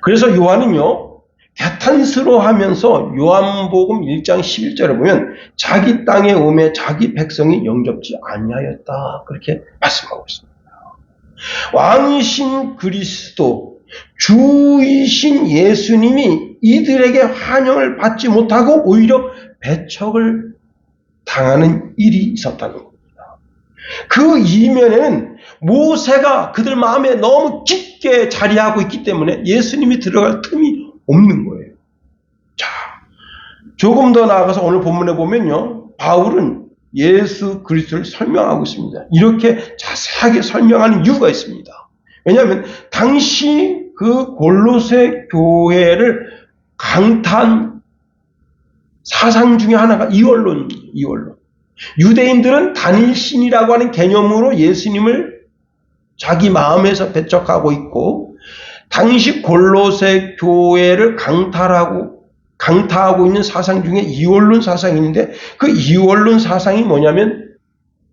그래서 요한은요, 개탄스러워하면서 요한복음 1장 11절에 보면 자기 땅에 오매 자기 백성이 영접지 아니하였다, 그렇게 말씀하고 있습니다. 왕이신 그리스도, 주이신 예수님이 이들에게 환영을 받지 못하고 오히려 배척을 당하는 일이 있었다는 겁니다. 그 이면에는 모세가 그들 마음에 너무 깊게 자리하고 있기 때문에 예수님이 들어갈 틈이 없는 거예요. 자, 조금 더 나아가서 오늘 본문에 보면요, 바울은 예수 그리스도를 설명하고 있습니다. 이렇게 자세하게 설명하는 이유가 있습니다. 왜냐하면 당시 그 골로새 교회를 강타한 사상 중에 하나가 이원론. 유대인들은 단일신이라고 하는 개념으로 예수님을 자기 마음에서 배척하고 있고, 당시 골로새 교회를 강타하고 있는 사상 중에 이원론 사상이 있는데, 그 이원론 사상이 뭐냐면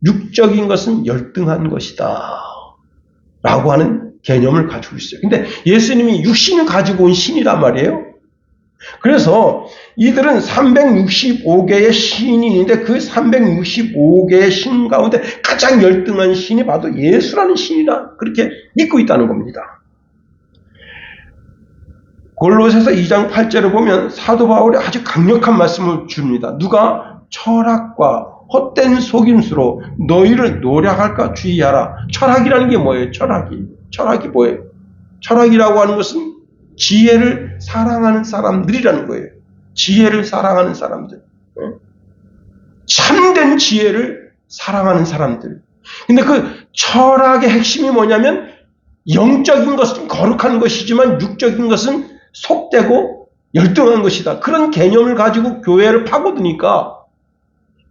육적인 것은 열등한 것이다 라고 하는 개념을 가지고 있어요. 근데 예수님이 육신을 가지고 온 신이란 말이에요. 그래서 이들은 365개의 신이 있는데 그 365개의 신 가운데 가장 열등한 신이 바로 예수라는 신이라 그렇게 믿고 있다는 겁니다. 골로새서 2장 8절을 보면 사도 바울이 아주 강력한 말씀을 줍니다. 누가 철학과 헛된 속임수로 너희를 노략할까 주의하라. 철학이라는 게 뭐예요? 철학이 뭐예요? 철학이라고 하는 것은 지혜를 사랑하는 사람들이라는 거예요. 지혜를 사랑하는 사람들. 참된 지혜를 사랑하는 사람들. 근데 그 철학의 핵심이 뭐냐면 영적인 것은 거룩한 것이지만 육적인 것은 속되고 열등한 것이다. 그런 개념을 가지고 교회를 파고드니까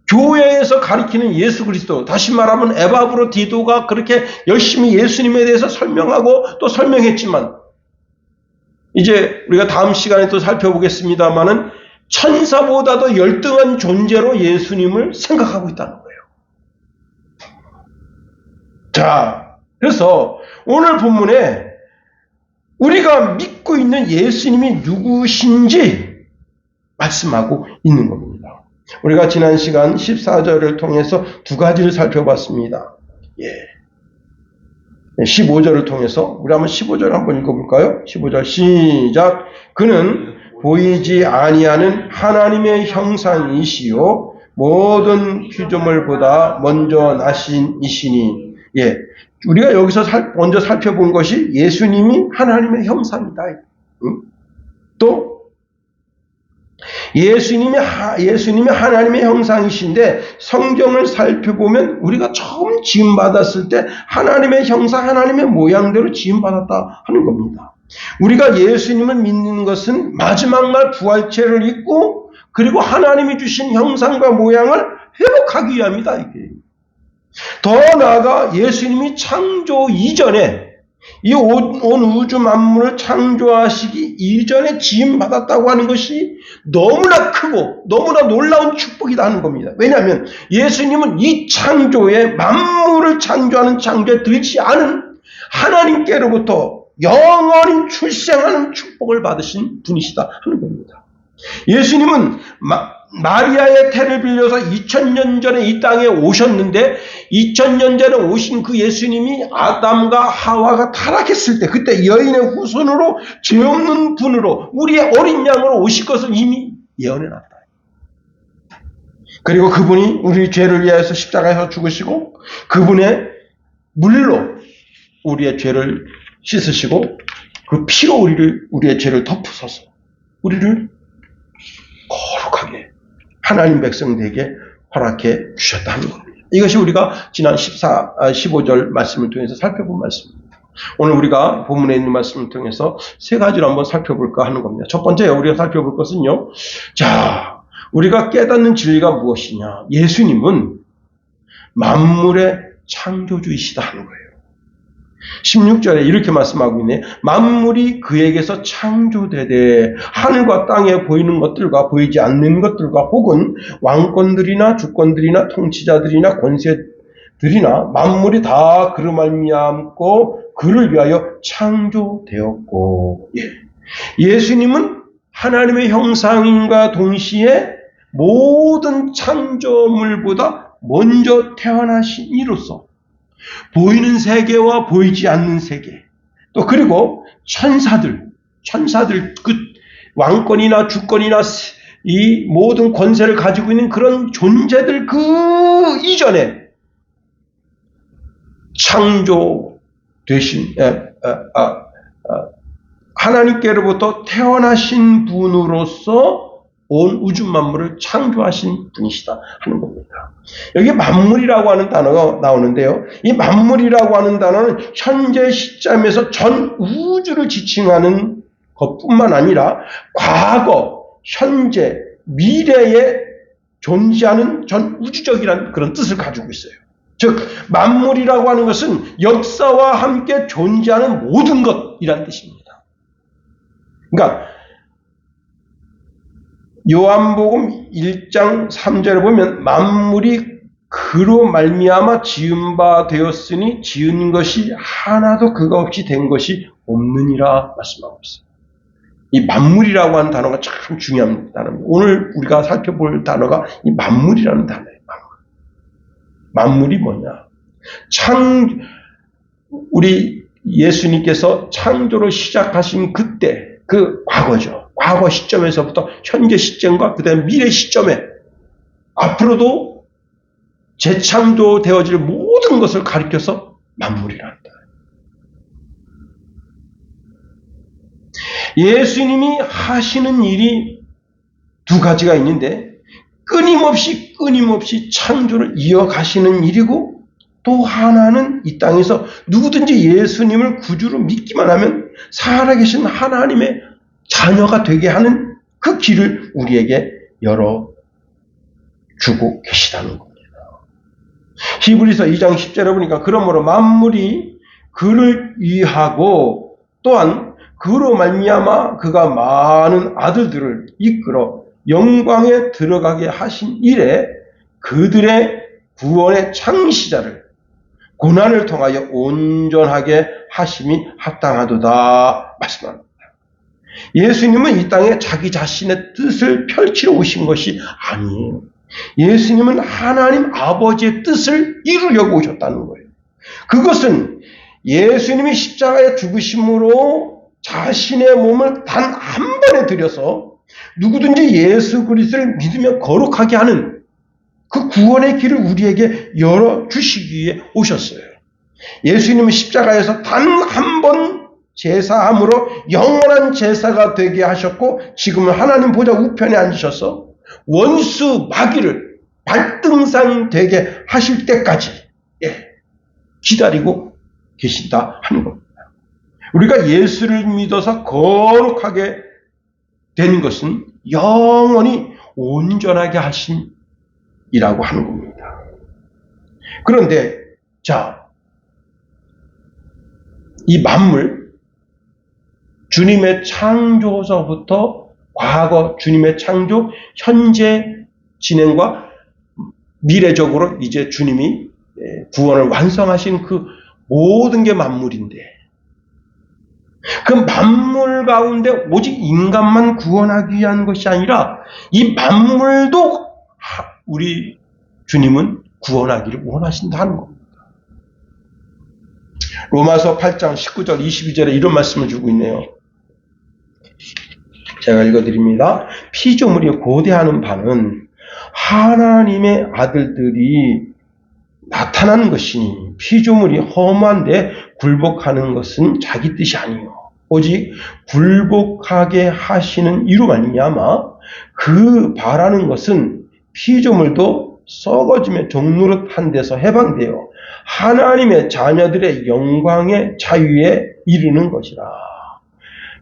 교회에서 가리키는 예수 그리스도, 다시 말하면 에바브로 디도가 그렇게 열심히 예수님에 대해서 설명하고 또 설명했지만, 이제 우리가 다음 시간에 또 살펴보겠습니다만은 천사보다도 열등한 존재로 예수님을 생각하고 있다는 거예요. 자, 그래서 오늘 본문에 우리가 믿고 있는 예수님이 누구신지 말씀하고 있는 겁니다. 우리가 지난 시간 14절을 통해서 두 가지를 살펴봤습니다. 15절을 통해서 우리 한번 15절 한번 읽어볼까요? 15절 시작. 그는 보이지 아니하는 하나님의 형상이시요 모든 피조물보다 먼저 나신 이시니. 우리가 여기서 먼저 살펴본 것이 예수님이 하나님의 형상이다. 또 예수님이 하나님의 형상이신데, 성경을 살펴보면 우리가 처음 지음받았을 때 하나님의 형상, 하나님의 모양대로 지음받았다 하는 겁니다. 우리가 예수님을 믿는 것은 마지막 날 부활체를 입고 그리고 하나님이 주신 형상과 모양을 회복하기 위함이다, 이게. 더 나아가 예수님이 창조 이전에, 이 온 우주 만물을 창조하시기 이전에 지음받았다고 하는 것이 너무나 크고 너무나 놀라운 축복이다 하는 겁니다. 왜냐하면 예수님은 이 창조에, 만물을 창조하는 창조에 들지 않은 하나님께로부터 영원히 출생하는 축복을 받으신 분이시다 하는 겁니다. 예수님은 마리아의 태를 빌려서 2000년 전에 이 땅에 오셨는데, 2000년 전에 오신 그 예수님이 아담과 하와가 타락했을 때, 그때 여인의 후손으로, 죄 없는 분으로, 우리의 어린 양으로 오실 것을 이미 예언해놨다. 그리고 그분이 우리 죄를 위하여서 십자가에서 죽으시고, 그분의 물로 우리의 죄를 씻으시고, 그 피로 우리의 죄를 덮으소서 우리를 거룩하게 하나님 백성들에게 허락해 주셨다는 겁니다. 이것이 우리가 지난 15절 말씀을 통해서 살펴본 말씀입니다. 오늘 우리가 본문에 있는 말씀을 통해서 세 가지로 한번 살펴볼까 하는 겁니다. 첫 번째 우리가 살펴볼 것은요, 자, 우리가 깨닫는 진리가 무엇이냐? 예수님은 만물의 창조주이시다 하는 거예요. 16절에 이렇게 말씀하고 있네. 만물이 그에게서 창조되되 하늘과 땅에 보이는 것들과 보이지 않는 것들과 혹은 왕권들이나 주권들이나 통치자들이나 권세들이나 만물이 다 그로 말미암고 그를 위하여 창조되었고. 예수님은 하나님의 형상과 동시에 모든 창조물보다 먼저 태어나신 이로서 보이는 세계와 보이지 않는 세계, 또 그리고 천사들 그 왕권이나 주권이나 이 모든 권세를 가지고 있는 그런 존재들 그 이전에 창조되신 하나님께로부터 태어나신 분으로서 온 우주 만물을 창조하신 분이시다 하는 겁니다. 여기 만물이라고 하는 단어가 나오는데요. 이 만물이라고 하는 단어는 현재 시점에서 전 우주를 지칭하는 것뿐만 아니라 과거, 현재, 미래에 존재하는 전 우주적이라는 그런 뜻을 가지고 있어요. 즉 만물이라고 하는 것은 역사와 함께 존재하는 모든 것이라는 뜻입니다. 그러니까 요한복음 1장 3절을 보면 만물이 그로 말미암아 지은 바 되었으니 지은 것이 하나도 그가 없이 된 것이 없느니라 말씀하고 있어요. 이 만물이라고 하는 단어가 참 중요한 단어입니다. 오늘 우리가 살펴볼 단어가 이 만물이라는 단어예요. 만물이 뭐냐? 우리 예수님께서 창조를 시작하신 그때 그 과거죠. 과거 시점에서부터 현재 시점과 그 다음에 미래 시점에 앞으로도 재창조되어질 모든 것을 가리켜서 만물이란다. 예수님이 하시는 일이 두 가지가 있는데 끊임없이 창조를 이어가시는 일이고 또 하나는 이 땅에서 누구든지 예수님을 구주로 믿기만 하면 살아계신 하나님의 자녀가 되게 하는 그 길을 우리에게 열어주고 계시다는 겁니다. 히브리서 2장 10절에 보니까 그러므로 만물이 그를 위하고 또한 그로 말미암아 그가 많은 아들들을 이끌어 영광에 들어가게 하신 이래 그들의 구원의 창시자를 고난을 통하여 온전하게 하심이 합당하도다 말씀합니다. 예수님은 이 땅에 자기 자신의 뜻을 펼치러 오신 것이 아니에요. 예수님은 하나님 아버지의 뜻을 이루려고 오셨다는 거예요. 그것은 예수님이 십자가에 죽으심으로 자신의 몸을 단 한 번에 들여서 누구든지 예수 그리스도를 믿으며 거룩하게 하는 그 구원의 길을 우리에게 열어주시기 위해 오셨어요. 예수님은 십자가에서 단 한 번 제사함으로 영원한 제사가 되게 하셨고 지금은 하나님 보좌 우편에 앉으셔서 원수 마귀를 발등상 되게 하실 때까지 기다리고 계신다 하는 겁니다. 우리가 예수를 믿어서 거룩하게 된 것은 영원히 온전하게 하심이라고 하는 겁니다. 그런데 이 만물 주님의 창조서부터 과거 주님의 창조, 현재 진행과 미래적으로 이제 주님이 구원을 완성하신 그 모든 게 만물인데 그 만물 가운데 오직 인간만 구원하기 위한 것이 아니라 이 만물도 우리 주님은 구원하기를 원하신다는 겁니다. 로마서 8장 19절 22절에 이런 말씀을 주고 있네요. 제가 읽어드립니다. 피조물이 고대하는 바는 하나님의 아들들이 나타나는 것이니 피조물이 허무한데 굴복하는 것은 자기 뜻이 아니요 오직 굴복하게 하시는 이로 말미암아 그 바라는 것은 피조물도 썩어짐의 종노릇한 데서 해방되어 하나님의 자녀들의 영광의 자유에 이르는 것이라.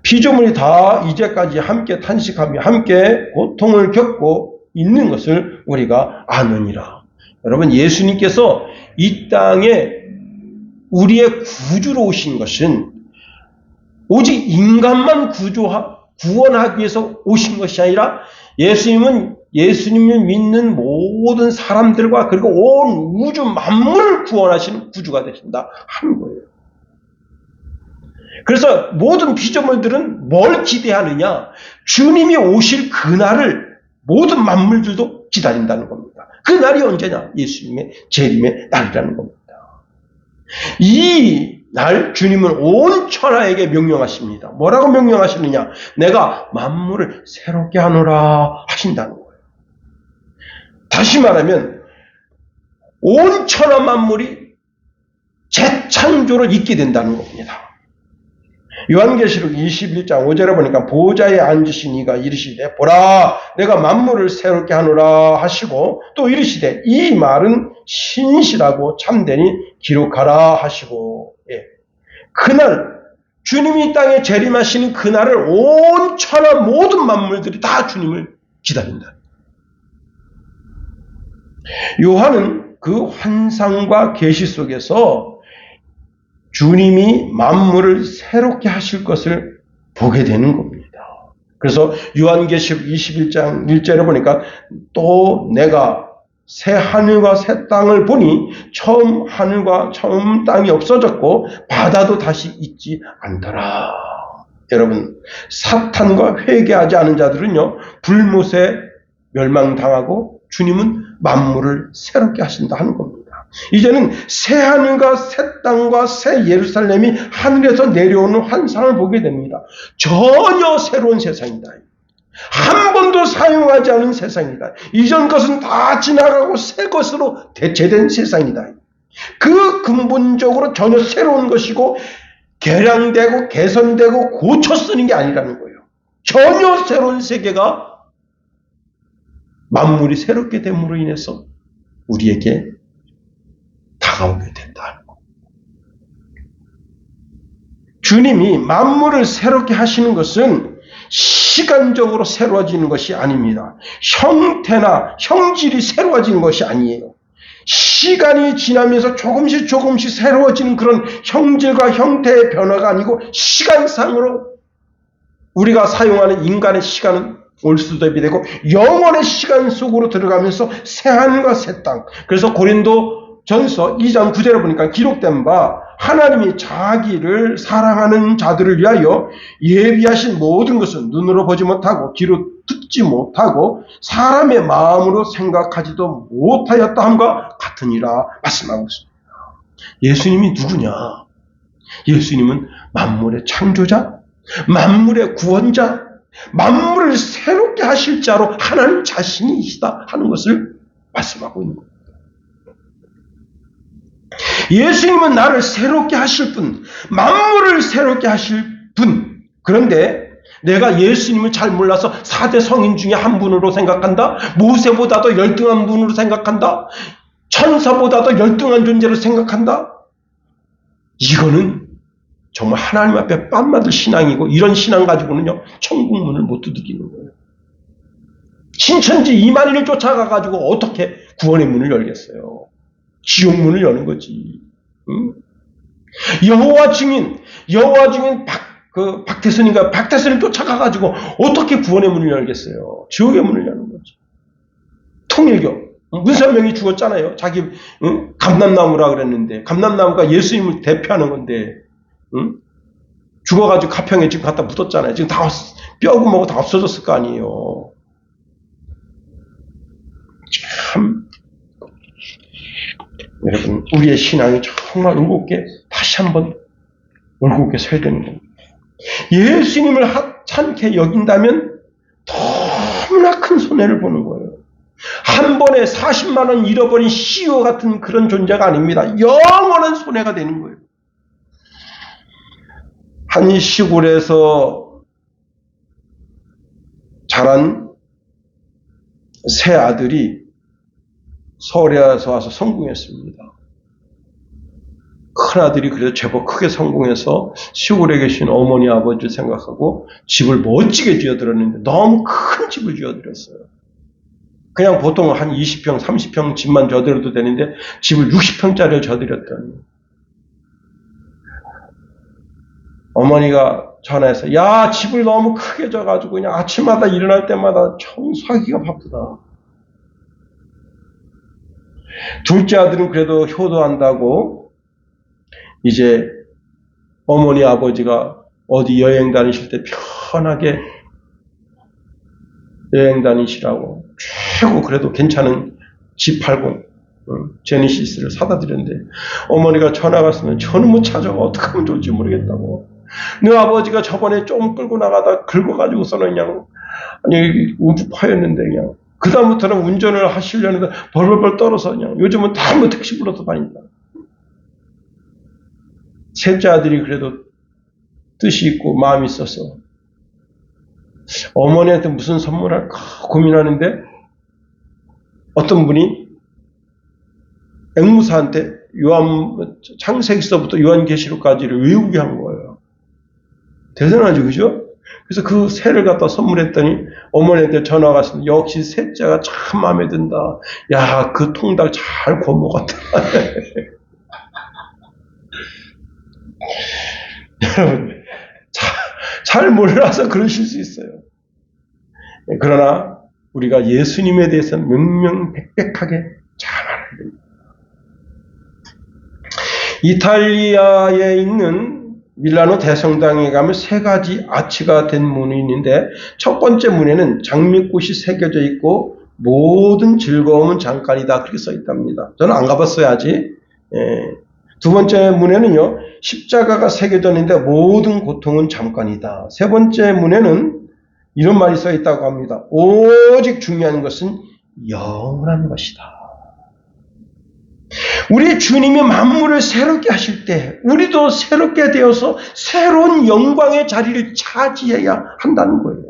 피조물이 다 이제까지 함께 탄식하며 함께 고통을 겪고 있는 것을 우리가 아느니라. 여러분, 예수님께서 이 땅에 우리의 구주로 오신 것은 오직 인간만 구원하기 위해서 오신 것이 아니라 예수님은 예수님을 믿는 모든 사람들과 그리고 온 우주 만물을 구원하시는 구주가 되신다 하는 거예요. 그래서 모든 피조물들은 뭘 기대하느냐? 주님이 오실 그날을 모든 만물들도 기다린다는 겁니다. 그 날이 언제냐? 예수님의 재림의 날이라는 겁니다. 이 날 주님은 온 천하에게 명령하십니다. 뭐라고 명령하시느냐? 내가 만물을 새롭게 하노라 하신다는 거예요. 다시 말하면 온 천하 만물이 재창조를 잊게 된다는 겁니다. 요한계시록 21장 5절에 보니까 보좌에 앉으신 이가 이르시되 보라 내가 만물을 새롭게 하노라 하시고 또 이르시되 이 말은 신실하고 참되니 기록하라 하시고 그날 주님이 이 땅에 재림하시는 그날을 온 천하 모든 만물들이 다 주님을 기다린다. 요한은 그 환상과 계시 속에서 주님이 만물을 새롭게 하실 것을 보게 되는 겁니다. 그래서 요한계시록 21장 1절에 보니까 또 내가 새 하늘과 새 땅을 보니 처음 하늘과 처음 땅이 없어졌고 바다도 다시 있지 않더라. 여러분 사탄과 회개하지 않은 자들은요 불못에 멸망당하고 주님은 만물을 새롭게 하신다 하는 겁니다. 이제는 새 하늘과 새 땅과 새 예루살렘이 하늘에서 내려오는 환상을 보게 됩니다. 전혀 새로운 세상이다. 한 번도 사용하지 않은 세상이다. 이전 것은 다 지나가고 새 것으로 대체된 세상이다. 그 근본적으로 전혀 새로운 것이고 개량되고 개선되고 고쳐 쓰는 게 아니라는 거예요. 전혀 새로운 세계가 만물이 새롭게 됨으로 인해서 우리에게 다가오게 된다. 주님이 만물을 새롭게 하시는 것은 시간적으로 새로워지는 것이 아닙니다. 형태나 형질이 새로워지는 것이 아니에요. 시간이 지나면서 조금씩 새로워지는 그런 형질과 형태의 변화가 아니고 시간상으로 우리가 사용하는 인간의 시간은 올수 대비되고 영원의 시간 속으로 들어가면서 새하늘과 새 땅. 그래서 고린도 전서 2장 9절에 보니까 기록된 바 하나님이 자기를 사랑하는 자들을 위하여 예비하신 모든 것은 눈으로 보지 못하고 귀로 듣지 못하고 사람의 마음으로 생각하지도 못하였다 함과 같으니라 말씀하고 있습니다. 예수님이 누구냐? 예수님은 만물의 창조자, 만물의 구원자, 만물을 새롭게 하실 자로 하나님 자신이시다 하는 것을 말씀하고 있는 겁니다. 예수님은 나를 새롭게 하실 분, 만물을 새롭게 하실 분. 그런데 내가 예수님을 잘 몰라서 4대 성인 중에 한 분으로 생각한다? 모세보다도 열등한 분으로 생각한다? 천사보다도 열등한 존재로 생각한다? 이거는 정말 하나님 앞에 뺨맞을 신앙이고 이런 신앙 가지고는요 천국문을 못 두드리는 거예요. 신천지 이만희를 쫓아가가지고 어떻게 구원의 문을 열겠어요? 지옥문을 여는 거지. 응? 여호와 증인 박태선을 쫓아가가지고 어떻게 구원의 문을 열겠어요? 지옥의 문을 여는 거지. 통일교 문선명이 죽었잖아요. 자기 감람나무라 그랬는데 감람나무가 예수님을 대표하는 건데 죽어가지고 가평에 지금 갖다 묻었잖아요. 지금 다 뼈구멍고 다 없어졌을 거 아니에요. 참 여러분 우리의 신앙이 정말 다시 한번 울겁게 서야 되는 겁니다. 예수님을 하찮게 여긴다면 너무나 큰 손해를 보는 거예요. 한 번에 40만 원 잃어버린 CEO 같은 그런 존재가 아닙니다. 영원한 손해가 되는 거예요. 한 시골에서 자란 세 아들이 서울에 와서 성공했습니다. 큰아들이 그래도 제법 크게 성공해서 시골에 계신 어머니 아버지를 생각하고 집을 멋지게 지어들었는데 너무 큰 집을 지어들었어요. 그냥 보통 한 20평 30평 집만 지어들어도 되는데 집을 60평짜리를 지어들였더니 어머니가 전화해서 야 집을 너무 크게 져가지고 그냥 아침마다 일어날 때마다 청소하기가 바쁘다. 둘째 아들은 그래도 효도한다고 이제 어머니 아버지가 어디 여행 다니실 때 편하게 여행 다니시라고 최고 그래도 괜찮은 G80 제네시스를 사다 드렸는데 어머니가 전화가 왔으면 저는 못 찾아가 어떻게 하면 좋을지 모르겠다고. 너 아버지가 저번에 좀 끌고 나가다 긁어가지고서는 그냥 아니 움푹파였는데 그냥 그 다음부터는 운전을 하시려는데 벌벌벌 떨어서 그냥 요즘은 다 뭐 택시 불러서 다닌다. 셋째 아들이 그래도 뜻이 있고 마음이 있어서 어머니한테 무슨 선물할까 고민하는데 어떤 분이 앵무사한테 창세기서부터 요한계시록까지를 외우게 한 거예요. 대단하죠, 그죠? 그래서 그 새를 갖다 선물했더니 어머니한테 전화가 왔습니다. 역시 셋째가 참 마음에 든다. 야, 그 통닭 잘 구워 먹었다. 여러분, 잘 몰라서 그러실 수 있어요. 그러나 우리가 예수님에 대해서 명명백백하게 잘 알아야 됩니다. 이탈리아에 있는 밀라노 대성당에 가면 세 가지 아치가 된 문이 있는데 첫 번째 문에는 장미꽃이 새겨져 있고 모든 즐거움은 잠깐이다 그렇게 써 있답니다. 저는 안 가봤어요 아직. 두 번째 문에는요 십자가가 새겨져 있는데 모든 고통은 잠깐이다. 세 번째 문에는 이런 말이 써 있다고 합니다. 오직 중요한 것은 영원한 것이다. 우리 주님이 만물을 새롭게 하실 때 우리도 새롭게 되어서 새로운 영광의 자리를 차지해야 한다는 거예요.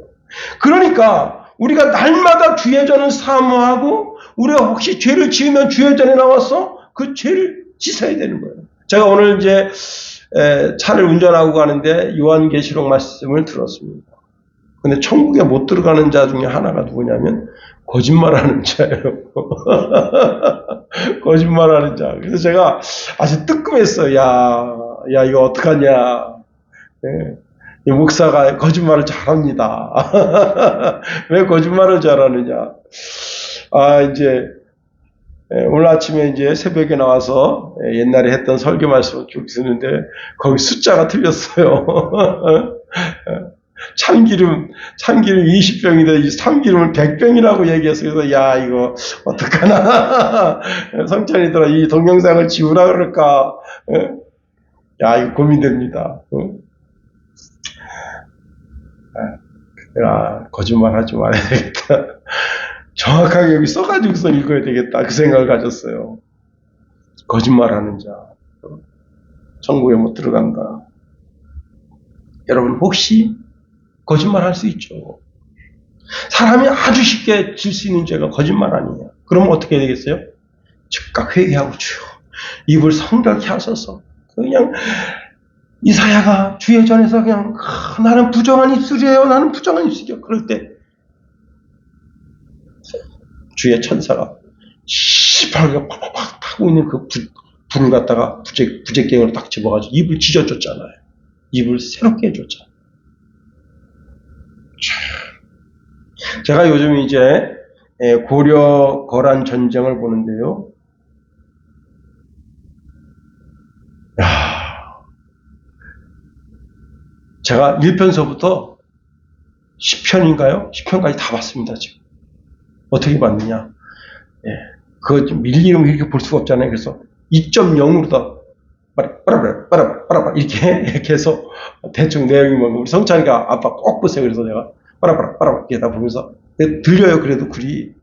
그러니까 우리가 날마다 주의 전을 사모하고 우리가 혹시 죄를 지으면 주의 전에 나와서 그 죄를 씻어야 되는 거예요. 제가 오늘 이제 차를 운전하고 가는데 요한계시록 말씀을 들었습니다. 근데 천국에 못 들어가는 자 중에 하나가 누구냐면 거짓말하는 자예요. 거짓말하는 자. 그래서 제가 아주 뜨끔했어요. 야 이거 어떡하냐. 이 목사가 거짓말을 잘합니다. 왜 거짓말을 잘하느냐. 이제 오늘 아침에 이제 새벽에 나와서 옛날에 했던 설교 말씀을 쭉 듣는데 거기 숫자가 틀렸어요. 참기름 20병이다. 참기름을 100병이라고 얘기했어요. 그래서 이거 어떡하나. 성찬이들아 이 동영상을 지우라 그럴까. 이거 고민됩니다. 내가 거짓말 하지 말아야 되겠다. 정확하게 여기 써가지고서 읽어야 되겠다. 그 생각을 가졌어요. 거짓말하는 자. 천국에 못 들어간다. 여러분 혹시 거짓말 할 수 있죠. 사람이 아주 쉽게 질 수 있는 죄가 거짓말 아니에요. 그러면 어떻게 되겠어요? 즉각 회개하고 주여 입을 성결케 하소서. 그냥 이사야가 주의 전에서 그냥 나는 부정한 입술이에요. 나는 부정한 입술이에요. 그럴 때 주의 천사가 시퍼렇게 팍팍팍 타고 있는 그 불을 갖다가 부재경으로 딱 집어가지고 입을 찢어줬잖아요. 입을 새롭게 해줬잖아요. 제가 요즘 이제 고려 거란 전쟁을 보는데요. 제가 1편서부터 10편인가요? 10편까지 다 봤습니다, 지금. 어떻게 봤느냐. 그거 밀리면 이렇게 볼 수가 없잖아요. 그래서 2.0으로 다 빠라바라 이렇게 해서 대충 내용이 뭔가 우리 성찬이가 아빠 꼭 보세요. 그래서 내가 빠라바라 이렇게 다 보면서 들려요. 그래도 글이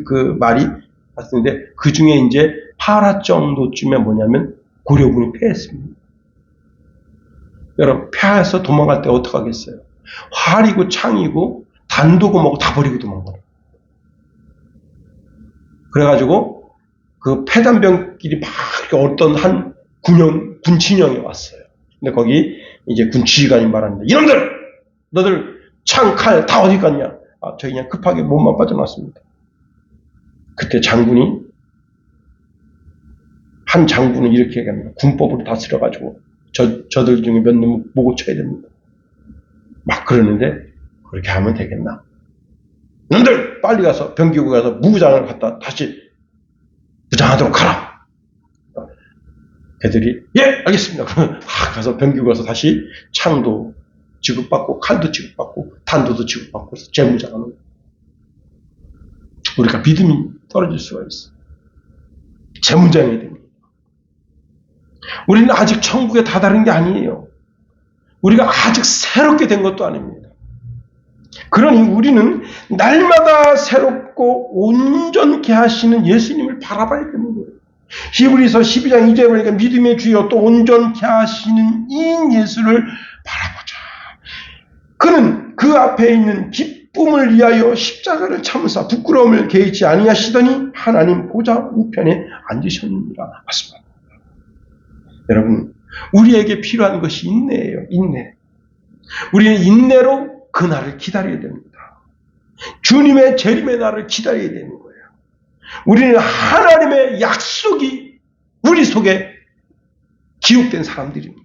그 말이 봤는데 그 중에 이제 파라 정도쯤에 뭐냐면 고려군이 패했습니다. 여러분 패해서 도망갈 때 어떻게 하겠어요? 활이고 창이고 단도고 뭐고 다 버리고 도망가요. 그래가지고 그 패단병끼리 막 어떤 한 군 진영에 왔어요. 근데 거기 이제 군 지휘관이 말합니다. 이놈들! 너들 창, 칼 다 어디 갔냐? 저희 그냥 급하게 몸만 빠져나왔습니다. 그때 한 장군은 이렇게 얘기합니다. 군법으로 다스려가지고 저들 중에 몇 놈을 보고 쳐야 됩니다. 막 그러는데 그렇게 하면 되겠나? 이놈들! 빨리 가서 병기고 가서 무부장을 갖다 다시 부장하도록 하라. 애들이 예 알겠습니다. 가서 병기 가서 다시 창도 지급받고 칼도 지급받고 단도도 지급받고 재무장하는 우리가 믿음이 떨어질 수가 있어. 재무장해야 됩니다. 우리는 아직 천국에 다다른 게 아니에요. 우리가 아직 새롭게 된 것도 아닙니다. 그러니 우리는 날마다 새롭고 온전케 하시는 예수님을 바라봐야 되는 거예요. 히브리서 12장 2절에 보니까 믿음의 주여 또 온전케 하시는 이 예수를 바라보자. 그는 그 앞에 있는 기쁨을 위하여 십자가를 참으사 부끄러움을 개의치 아니하시더니 하나님 보좌 우편에 앉으셨느니라. 맞습니다. 여러분, 우리에게 필요한 것이 인내예요. 인내. 우리는 인내로 그날을 기다려야 됩니다. 주님의 재림의 날을 기다려야 되는 거예요. 우리는 하나님의 약속이 우리 속에 기록된 사람들입니다.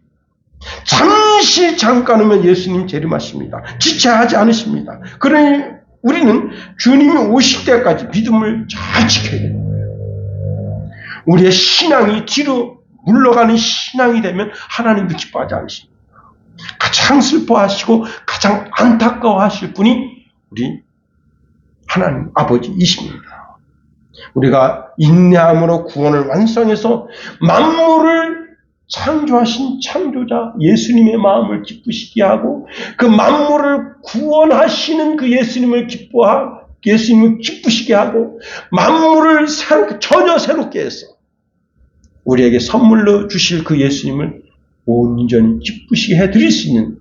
잠깐 후면 예수님 재림하십니다. 지체하지 않으십니다. 그러니 우리는 주님이 오실 때까지 믿음을 잘 지켜야 되는 거예요. 우리의 신앙이 뒤로 물러가는 신앙이 되면 하나님도 기뻐하지 않으십니다. 가장 슬퍼하시고 가장 안타까워하실 분이 우리 하나님 아버지이십니다. 우리가 인내함으로 구원을 완성해서 만물을 창조하신 창조자 예수님의 마음을 기쁘시게 하고 그 만물을 구원하시는 그 예수님을 기쁘시게 하고 만물을 전혀 새롭게 해서 우리에게 선물로 주실 그 예수님을 온전히 기쁘시게 해드릴 수 있는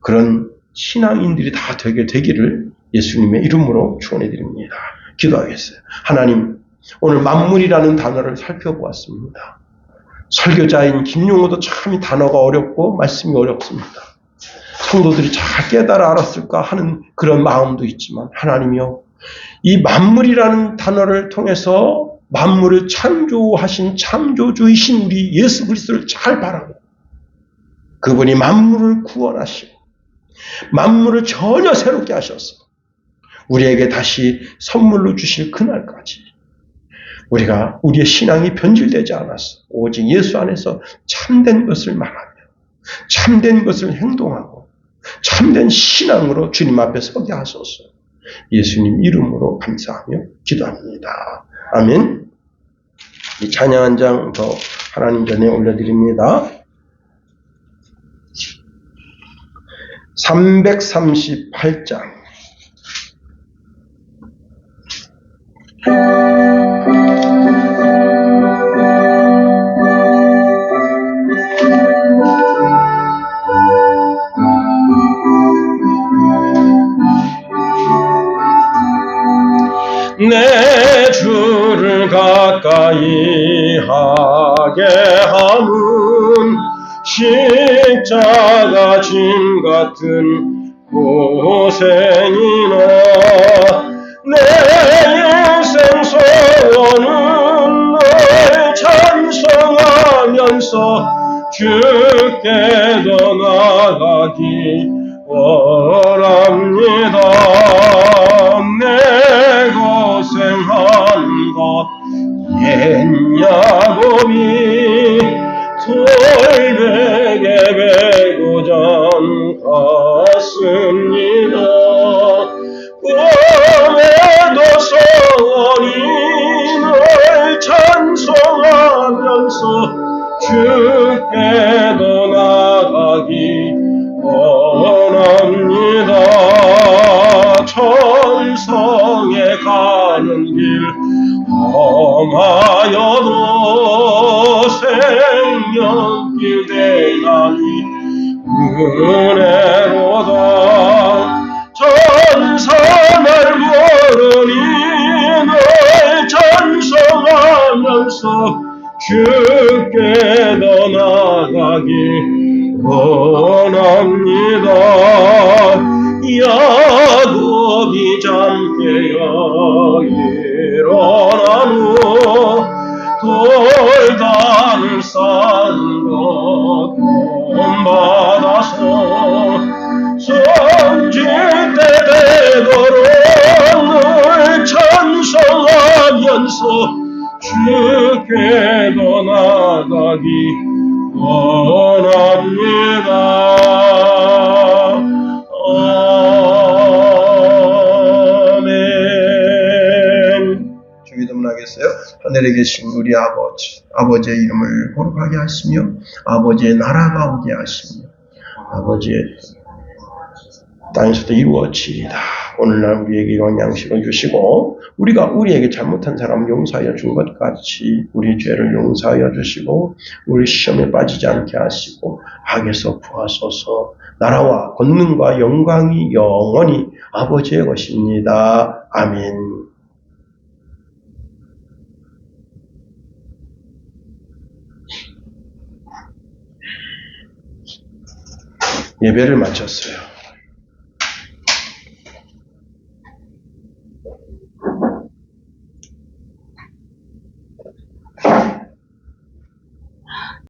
그런 신앙인들이 다 되게 되기를 예수님의 이름으로 축원해드립니다. 기도하겠어요. 하나님, 오늘 만물이라는 단어를 살펴보았습니다. 설교자인 김용호도 참 이 단어가 어렵고 말씀이 어렵습니다. 성도들이 잘 깨달아 알았을까 하는 그런 마음도 있지만 하나님이요, 이 만물이라는 단어를 통해서 만물을 창조하신 창조주이신 우리 예수 그리스도를 잘 바라고 그분이 만물을 구원하시고 만물을 전혀 새롭게 하셔서 우리에게 다시 선물로 주실 그날까지 우리가 우리의 신앙이 변질되지 않았어. 오직 예수 안에서 참된 것을 말하며 참된 것을 행동하고 참된 신앙으로 주님 앞에 서게 하소서. 예수님 이름으로 감사하며 기도합니다. 아멘. 이 찬양 한 장 더 하나님 전에 올려드립니다. 338장. 내 주를 가까이 하게 함은 십자가 짐 같은 고생이나 내 인생 소원은 널 찬송하면서 주께 더 나가기 원합니다. 내 고생한 것 옛 야곱이 돌베개 베고자 갔습니다. 꿈에도 소원이 널 찬송하면서 주께도 나가기 원합니다. 천성에 가는 길 험하여도 생명길 대나니 은혜로다. 천사날 부르니 널 찬송하면서 주께도 나가기 원합니다. 야곱이 잠 깨어 일어난 후 돌단을 싼 것 본받아서 손질 때 되도록 널 찬송하면서 주께도 나 나아가기 원합니다. 아멘. 주기도문하겠어요? 하늘에 계신 우리 아버지, 아버지의 이름을 거룩하게 하시며 아버지의 나라가 오게 하시며 아버지의 땅에서도 이루어지이다. 오늘날 우리에게 이런 양식을 주시고 우리가 우리에게 잘못한 사람 용서하여 준 것 같이 우리 죄를 용서하여 주시고 우리 시험에 빠지지 않게 하시고 악에서 구하소서. 나라와 권능과 영광이 영원히 아버지의 것입니다. 아멘. 예배를 마쳤어요.